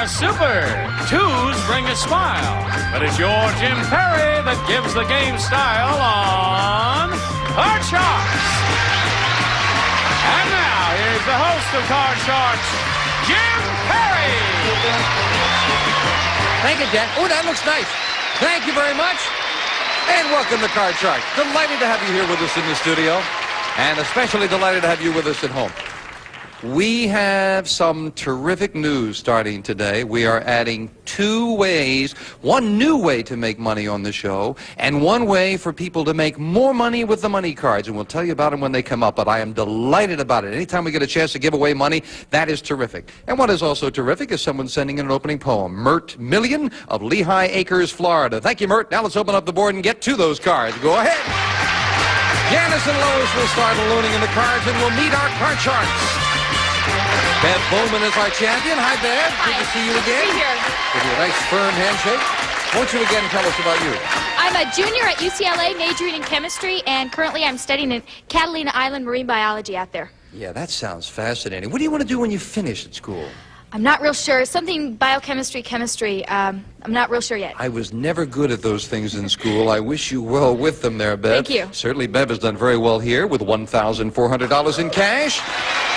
are super. Twos bring a smile. But it's your Jim Perry that gives the game style on Card Sharks. And now, here's the host of Card Sharks, Jim Perry. Thank you, Jack. Oh, that looks nice. Thank you very much. And welcome to Card Sharks. Delighted to have you here with us in the studio. And especially delighted to have you with us at home. We have some terrific news starting today. We are adding two ways, one new way to make money on the show, and one way for people to make more money with the money cards. And we'll tell you about them when they come up, but I am delighted about it. Anytime we get a chance to give away money, that is terrific. And what is also terrific is someone sending in an opening poem. Mert Million of Lehigh Acres, Florida. Thank you, Mert. Now let's open up the board and get to those cards. Go ahead. Janice and Lois will start ballooning in the cards, and we'll meet our Card Sharks. Bev Bowman is our champion. Hi, Bev. Hi. Good to see you again. Good to be here. Give you a nice firm handshake. Won't you again tell us about you? I'm a junior at UCLA, majoring in chemistry, and currently I'm studying in Catalina Island marine biology out there. Yeah, that sounds fascinating. What do you want to do when you finish at school? I'm not real sure. Something biochemistry, chemistry. I'm not real sure yet. I was never good at those things in school. I wish you well with them there, Bev. Thank you. Certainly, Bev has done very well here with $1,400 in cash.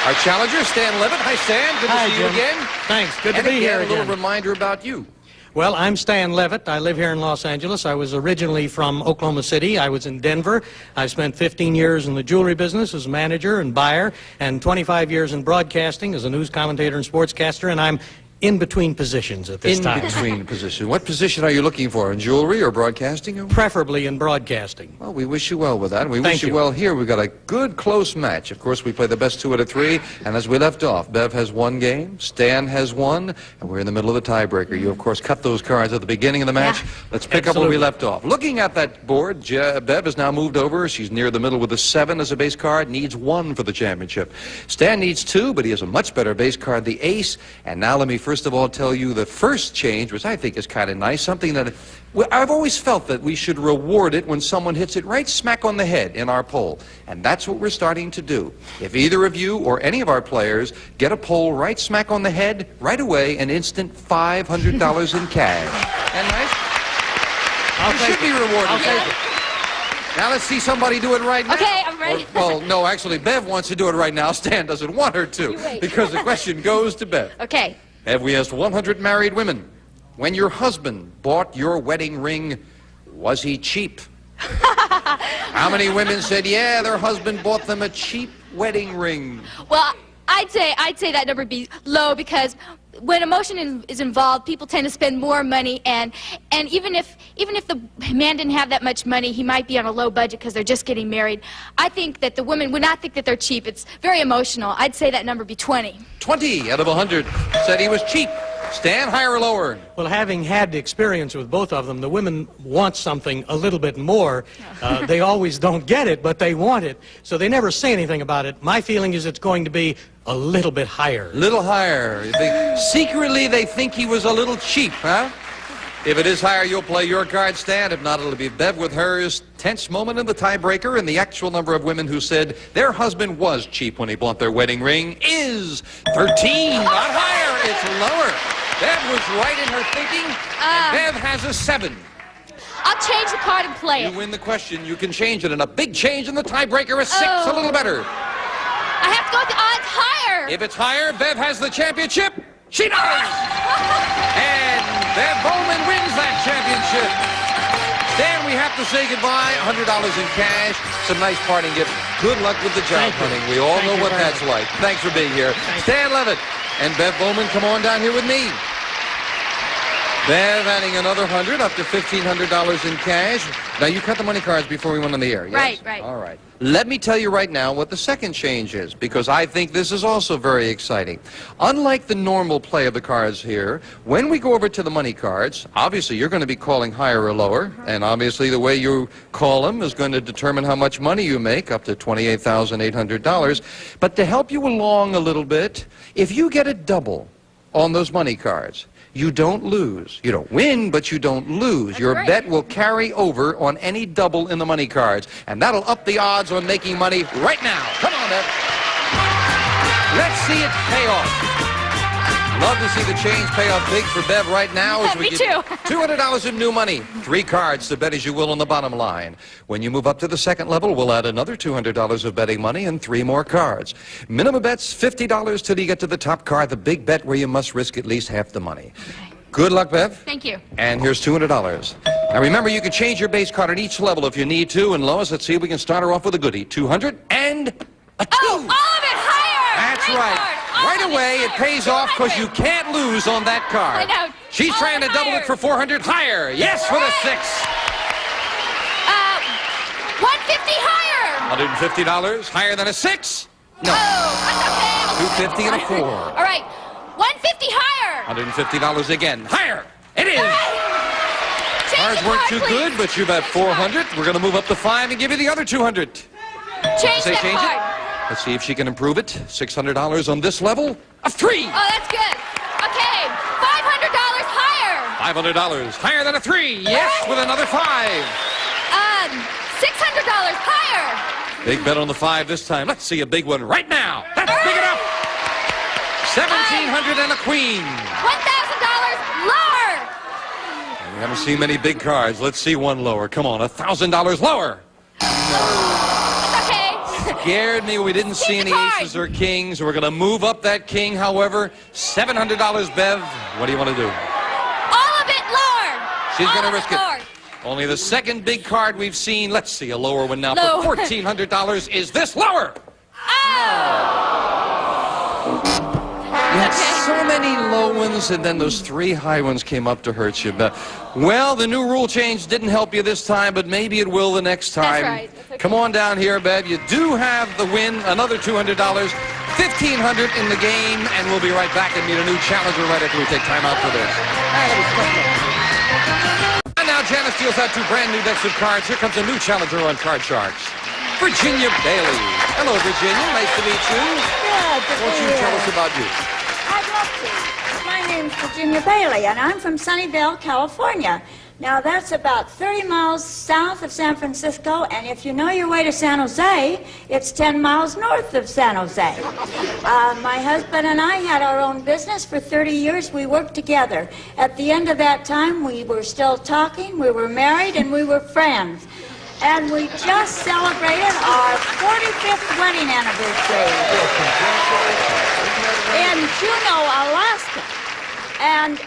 Our challenger, Stan Levitt. Hi, Stan. Good to see you again. Thanks. Good to be here again. A little again. reminder about you. Well, I'm Stan Levitt. I live here in Los Angeles. I was originally from Oklahoma City. I was in Denver. I spent 15 years in the jewelry business as a manager and buyer, and 25 years in broadcasting as a news commentator and sportscaster, and I'm in between positions at this time. In between position. What position are you looking for? In jewelry or broadcasting? Preferably in broadcasting. Well, we wish you well with that. We Thank wish you you. well here. We've got a good, close match. Of course, we play the best 2 out of 3. And as we left off, Bev has 1 game, Stan has 1, and we're in the middle of the tiebreaker. You, of course, cut those cards at the beginning of the match. Yeah. Let's pick up where we Absolutely. left off. Looking at that board, Bev has now moved over. She's near the middle with a 7 as a base card. Needs 1 for the championship. Stan needs 2, but he has a much better base card, the ace. And now let me first of all tell you the first change, which I think is kind of nice, something that I've always felt that we should reward it when someone hits it right smack on the head in our poll. And that's what we're starting to do. If either of you or any of our players get a poll right smack on the head, right away, an instant $500 in cash. And nice? You should be rewarded. I'll take it. Now let's see somebody do it right now. Okay, I'm ready. Well, no, actually, Bev wants to do it right now. Stan doesn't want her to. You wait. Because the question goes to Bev. Okay. Have we asked 100 married women, when your husband bought your wedding ring, was he cheap? How many women said, yeah, their husband bought them a cheap wedding ring? Well, I'd say that number would be low because when emotion is involved, people tend to spend more money, and even if the man didn't have that much money, he might be on a low budget because they're just getting married. I think that the women would not think that they're cheap. It's very emotional. I'd say that number would be 20. 20 out of 100 said he was cheap. Stan, higher or lower? Well, having had the experience with both of them, the women want something a little bit more. They always don't get it, but they want it, so they never say anything about it. My feeling is it's going to be a little bit higher. Little higher. Secretly, they think he was a little cheap, huh? If it is higher, you'll play your card, Stan. If not, it'll be Bev with hers. Tense moment in the tiebreaker, and the actual number of women who said their husband was cheap when he bought their wedding ring is 13. Not higher, it's lower. Bev was right in her thinking, and Bev has a 7. I'll change the card and play You it. win the question, you can change it, and a big change in the tiebreaker is 6, a little better. I have to go with the odds higher. If it's higher, Bev has the championship. She does! And Bev Bowman wins that championship. Stan, we have to say goodbye. $100 in cash, some nice parting gifts. Good luck with the job Thank you. hunting. We all Thank know you what very that's much. like. Thanks for being here. Stan Levitt and Bev Bowman, come on down here with me. Bev adding another 100 up to $1,500 in cash. Now, you cut the money cards before we went on the air, yes? Right. All right. Let me tell you right now what the second change is, because I think this is also very exciting. Unlike the normal play of the cards here, when we go over to the money cards, obviously you're going to be calling higher or lower, and obviously the way you call them is going to determine how much money you make, up to $28,800. But to help you along a little bit, if you get a double on those money cards, you don't lose. You don't win, but you don't lose. That's Your great. bet will carry over on any double in the money cards, and that'll up the odds on making money right now. Come on, Ed. Let's see it pay off. Love to see the change pay off big for Bev right now as we Me get too. $200 in new money. 3 cards to bet as you will on the bottom line. When you move up to the second level, we'll add another $200 of betting money and 3 more cards. Minimum bet's $50 till you get to the top card, the big bet where you must risk at least half the money. Okay. Good luck, Bev. Thank you. And here's $200. Now remember, you can change your base card at each level if you need to. And Lois, let's see if we can start her off with a goodie. 200 and a 2. Oh, all of it higher! That's Great right. card. All Right of away, it higher. pays off because you 200. can't lose on that card. I know. She's All trying of to it double higher. it for 400 higher. Yes, with a 6. 150 higher! $150 higher than a 6? No. Oh, okay. 250 and a 4. All right, 150 higher! $150 again. Higher. It is. Change Cards the weren't card, too please. good, but you've had 400. We're going to move up to 5 and give you the other 200. Change Say that change card. it. Let's see if she can improve it. $600 on this level. A 3. Oh, that's good. Okay, $500 higher. $500 higher than a 3. Yes, with another 5. $600 higher. Big bet on the 5 this time. Let's see a big one right now. That's big enough. $1,700 and a queen. $1,000 lower. We haven't seen many big cards. Let's see one lower. Come on, $1,000 lower. Okay. Scared me. We didn't see Keep any the card. aces or kings. We're going to move up that king, however. $700, Bev. What do you want to do? All of it lower. She's All going to of risk lower. it. Only the second big card we've seen. Let's see a lower one now Low. for $1,400. Is this lower? You had so many low ones, and then those 3 high ones came up to hurt you. But, well, the new rule change didn't help you this time, but maybe it will the next time. That's right. That's okay. Come on down here, Bev. You do have the win, another $200, $1,500 in the game, and we'll be right back and meet a new challenger right after we take time out for this. And now Janice deals out 2 brand new decks of cards. Here comes a new challenger on Card Sharks, Virginia Bailey. Hello, Virginia. Nice to meet you. Good. Won't you tell us about you? I'd love to. My name's Virginia Bailey, and I'm from Sunnyvale, California. Now, that's about 30 miles south of San Francisco, and if you know your way to San Jose, it's 10 miles north of San Jose. My husband and I had our own business for 30 years. We worked together. At the end of that time, we were still talking, we were married, and we were friends. And we just celebrated our 45th wedding anniversary in Juneau, Alaska. And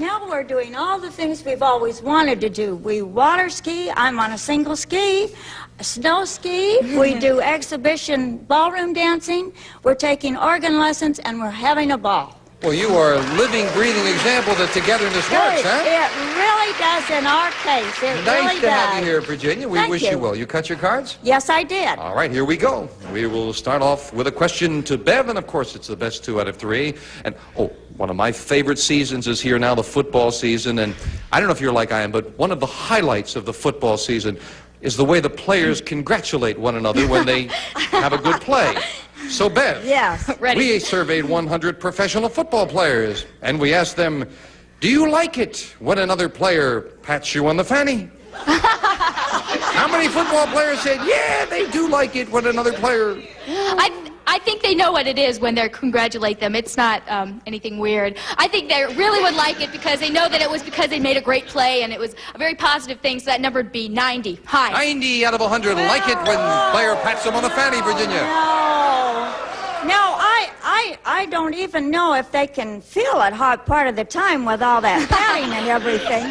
now we're doing all the things we've always wanted to do. We water ski. I'm on a single ski. Snow ski. We do exhibition ballroom dancing. We're taking organ lessons, and we're having a ball. Well, you are a living, breathing example that togetherness works, huh? It really does in our case. It Nice really to does. have you here, Virginia. We Thank wish you. you well. You cut your cards? Yes, I did. All right, here we go. We will start off with a question to Bev, and of course it's the best 2 out of 3. And, oh, one of my favorite seasons is here now, the football season. And I don't know if you're like I am, but one of the highlights of the football season is the way the players congratulate one another when they have a good play. So, Bev, Yes. Ready. we surveyed 100 professional football players, and we asked them, do you like it when another player pats you on the fanny? How many football players said, yeah, they do like it when another player... I think they know what it is when they congratulate them. It's not anything weird. I think they really would like it because they know that it was because they made a great play and it was a very positive thing, so that number would be 90. High. 90 out of 100 like it when player pats them on the fanny, Virginia. No, I don't even know if they can feel it hot part of the time with all that patting and everything.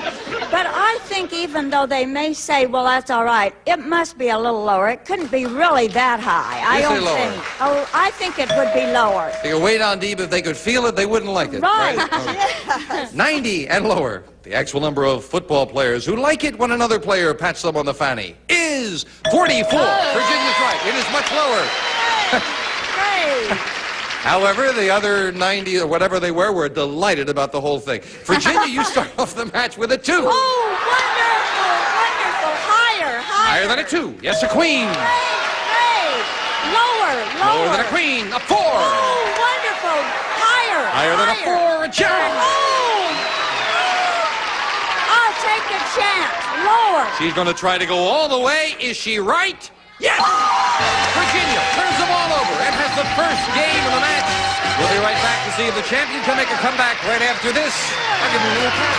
But I think even though they may say, well, that's all right, it must be a little lower. It couldn't be really that high. I You say don't lower. think. Oh, I think it would be lower. They go way down deep. If they could feel it, they wouldn't like it. Right. Okay. 90 and lower. The actual number of football players who like it when another player pats them on the fanny is 44. Virginia's right. It is much lower. Great. However, the other 90 or whatever they were delighted about the whole thing. Virginia, you start off the match with a 2. Oh, wonderful, wonderful. Higher, higher. Higher than a 2. Yes, a queen. Great. Lower, lower. Lower than a queen. A 4. Oh, wonderful. Higher. Higher than a 4. A jack. Oh. I'll take a chance. Lower. She's going to try to go all the way. Is she right? Yes! Virginia turns the ball over and has the first game of the match. We'll be right back to see if the champion can make a comeback right after this. I'll give you a little tap.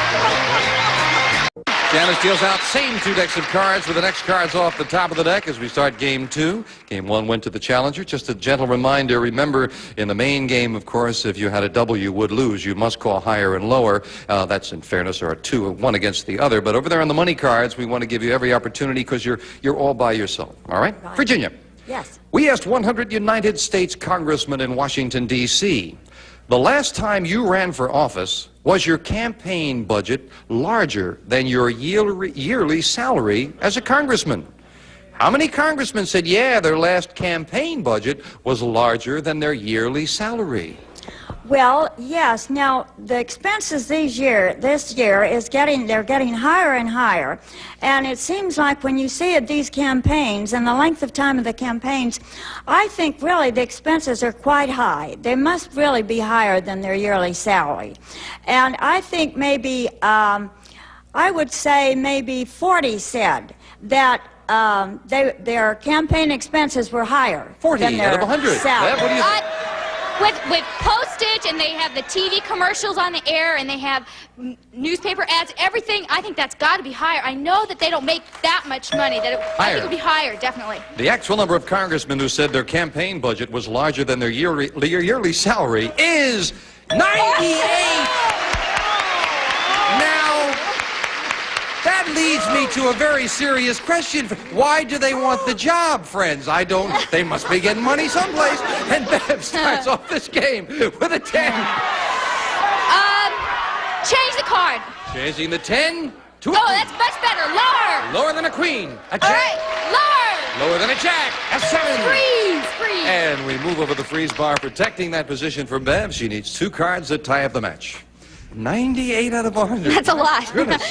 Janice deals out same two decks of cards with the next cards off the top of the deck as we start game two. Game one went to the challenger. Just a gentle reminder, remember, in the main game, of course, if you had a double, you would lose. You must call higher and lower. That's in fairness, or one against the other. But over there on the money cards, we want to give you every opportunity because you're all by yourself. All right? Virginia. Yes. We asked 100 United States congressmen in Washington, D.C., the last time you ran for office, was your campaign budget larger than your yearly salary as a congressman? How many congressmen said, yeah, their last campaign budget was larger than their yearly salary? Well, yes. Now, the expenses this year they're getting higher and higher. And it seems like when you see these campaigns and the length of time of the campaigns, I think really the expenses are quite high. They must really be higher than their yearly salary. And I think maybe, I would say maybe 40 said that their campaign expenses were higher 40 than their out of 100. salary. What do you think? With postage, and they have the TV commercials on the air, and they have newspaper ads, everything, I think that's got to be higher. I know that they don't make that much money. I think it would be higher, definitely. The actual number of congressmen who said their campaign budget was larger than their yearly salary is 98! Now, that leads me to a very serious question. Why do they want the job, friends? They must be getting money someplace. And Bev starts off this game with a 10. Change the card. Changing the 10 to a Oh, that's much better. Lower. lower than a queen. A jack. All right, lower. Lower than a jack. A 7. Freeze. And we move over the freeze bar, protecting that position for Bev. She needs 2 cards that tie up the match. 98 out of 100. That's a lot. Goodness.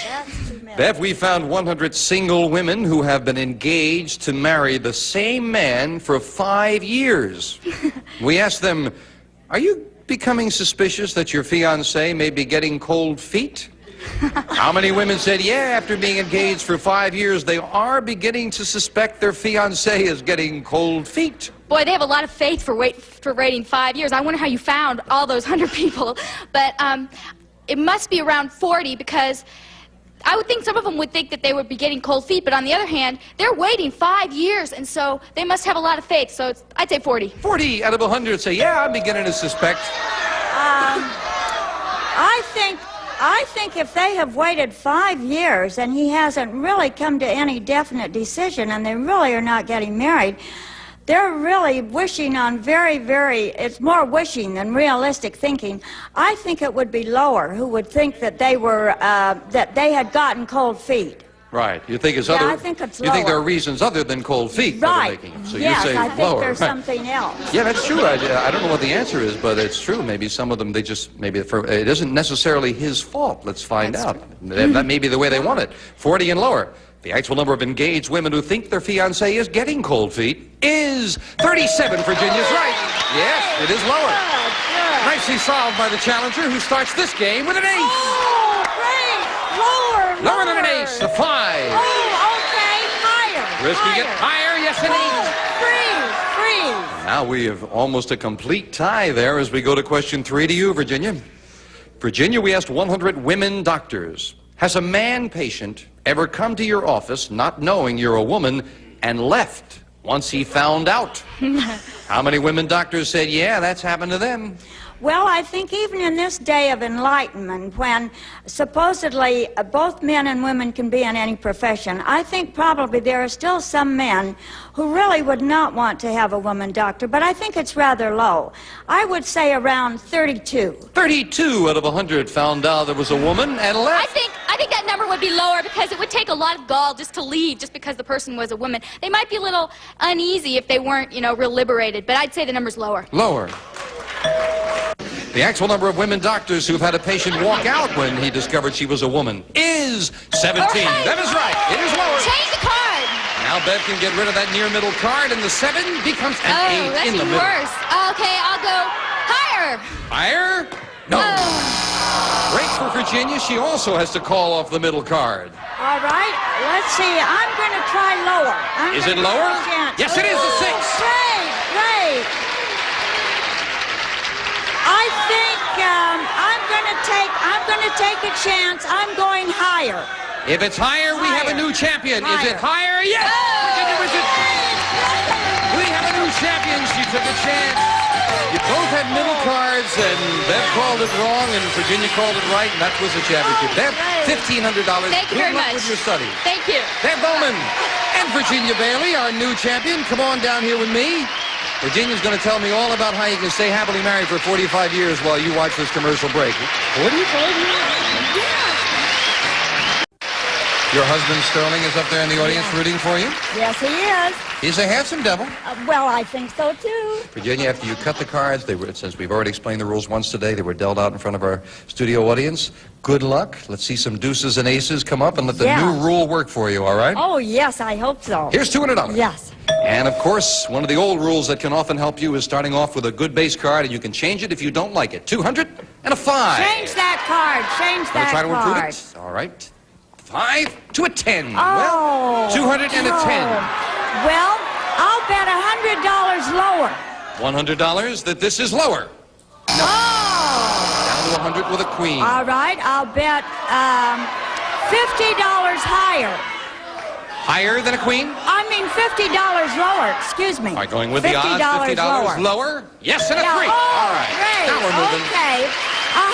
Bev, we found 100 single women who have been engaged to marry the same man for 5 years. We asked them, are you becoming suspicious that your fiancé may be getting cold feet? How many women said, yeah, after being engaged for 5 years, they are beginning to suspect their fiancé is getting cold feet? Boy, they have a lot of faith for waiting 5 years. I wonder how you found all those 100 people. But it must be around 40, because I would think some of them would think that they would be getting cold feet, but on the other hand, they're waiting 5 years, and so they must have a lot of faith. So I'd say 40. 40 out of 100 say, yeah, I'm beginning to suspect. I think if they have waited 5 years and he hasn't really come to any definite decision and they really are not getting married, they're really wishing on it's more wishing than realistic thinking. I think it would be lower who would think that they had gotten cold feet. Right. You think it's I think it's You think there lower. are reasons other than cold feet Right. that are making it. So yes, you say I think lower. there's something else. Yeah, that's true. I don't know what the answer is, but it's true. Maybe some of them, it isn't necessarily his fault. Let's find out. That may be the way they want it. 40 and lower. The actual number of engaged women who think their fiancé is getting cold feet is 37. Virginia's right. Yes, it is lower. Good. Nicely solved by the challenger, who starts this game with an ace. Oh, great. Lower. Lower than an ace, a 5. Oh, okay. Higher. Risking it higher, yes, an 8. Freeze. Now we have almost a complete tie there as we go to question 3 to you, Virginia. Virginia, we asked 100 women doctors. Has a man patient ever come to your office not knowing you're a woman and left once he found out? How many women doctors said, yeah, that's happened to them? Well, I think even in this day of enlightenment, when supposedly both men and women can be in any profession, I think probably there are still some men who really would not want to have a woman doctor, but I think it's rather low. I would say around 32. 32 out of 100 found out there was a woman and left. I think that number would be lower, because it would take a lot of gall just to leave just because the person was a woman. They might be a little uneasy if they weren't, real liberated, but I'd say the number's lower. Lower. The actual number of women doctors who've had a patient walk out when he discovered she was a woman is 17. Right. That is right. It is lower. Change the card. Now Bev can get rid of that near middle card, and the 7 becomes an 8 That's in the even middle. worse. Okay, I'll go higher. Higher? No. Oh. Great for Virginia. She also has to call off the middle card. All right, let's see. I'm going to try lower. Is it lower? Yes, it is a 6. Great, great. I think I'm gonna take a chance. I'm going higher. If it's higher, we have a new champion. Is it higher? Yes! Virginia Wizard. We have a new champion. She took a chance. You both had middle cards, and Bev called it wrong, and Virginia called it right, and that was the championship. Bev, $1,500. Thank you very much. Good luck with your study. Thank you. Bev Bowman and Virginia Bailey, our new champion. Come on down here with me. Virginia's going to tell me all about how you can stay happily married for 45 years while you watch this commercial break. 45 years? Yeah. Your husband, Sterling, is up there in the audience rooting for you? Yes, he is. He's a handsome devil. Well, I think so, too. Virginia, after you cut the cards, since we've already explained the rules once today, they were dealt out in front of our studio audience. Good luck. Let's see some deuces and aces come up and let the new rule work for you, all right? Oh, yes, I hope so. Here's $200. Yes. And, of course, one of the old rules that can often help you is starting off with a good base card, and you can change it if you don't like it. 200 and a 5. Change that card. Change that Try to improve card. it? All right. 5 to a 10. Oh. Well, 200 and a 10. Well, I'll bet $100 lower. $100 that this is lower. No. Oh. Down to 100 with a queen. All right, I'll bet $50 higher. Higher than a queen? I mean $50 lower. Excuse me. All right, going with the odds. $50 lower. Yes, and a 3. Oh, All right. Great. Now we're moving. Okay. 100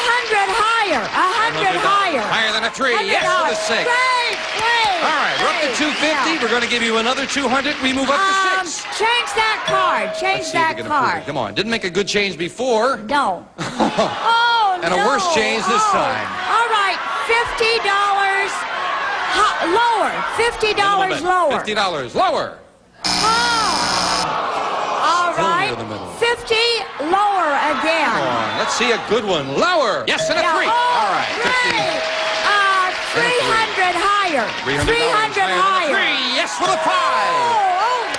higher. 100 higher. Higher than a 3. Yes, with a 6. Great, great. All right, we're up to 250. Yeah. We're going to give you another 200. We move up to 6. Change that card. Change Let's see if that we can improve card. it. Come on. Didn't make a good change before. No. Oh, And a worse change this time. All right, $50 lower. $50 lower. $50 lower. Oh. All Still right. near the middle. 50 lower again. Come on. Let's see a good one. Lower. Yes, and a 3. Oh, All right. 50. great. 300 higher. $300 300 higher. 3. Yes, for the 5. Oh,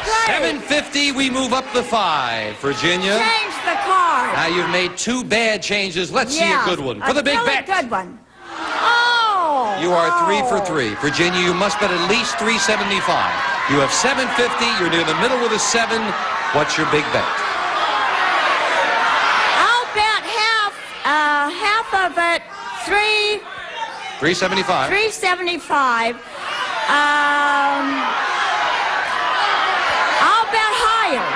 great. $750. We move up the 5. Virginia. Change the card. Now you've made 2 bad changes. Let's see a good one for the big really bet. Good one. Oh. You are 3 for 3. Virginia, you must bet at least $375. You have $750. You're near the middle with a 7. What's your big bet? I'll bet half of it. $375. $375. I'll bet higher.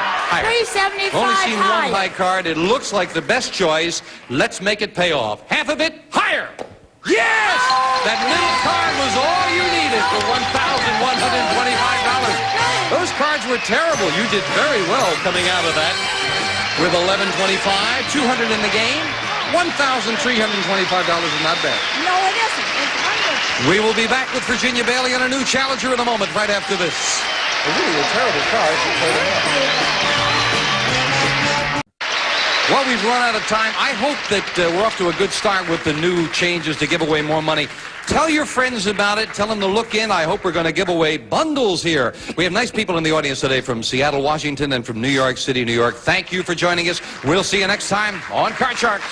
$375 Only seen higher. one high card. It looks like the best choice. Let's make it pay off. Half of it higher. Yes! That middle card was all you needed for $1,125. Those cards were terrible. You did very well coming out of that. With $1,125, $200 in the game, $1,325 is not bad. No, it isn't. It's wonderful. We will be back with Virginia Bailey and a new challenger in a moment, right after this. Really a terrible card. Well, we've run out of time. I hope that we're off to a good start with the new changes to give away more money. Tell your friends about it. Tell them to look in. I hope we're going to give away bundles here. We have nice people in the audience today from Seattle, Washington, and from New York City, New York. Thank you for joining us. We'll see you next time on Card Sharks.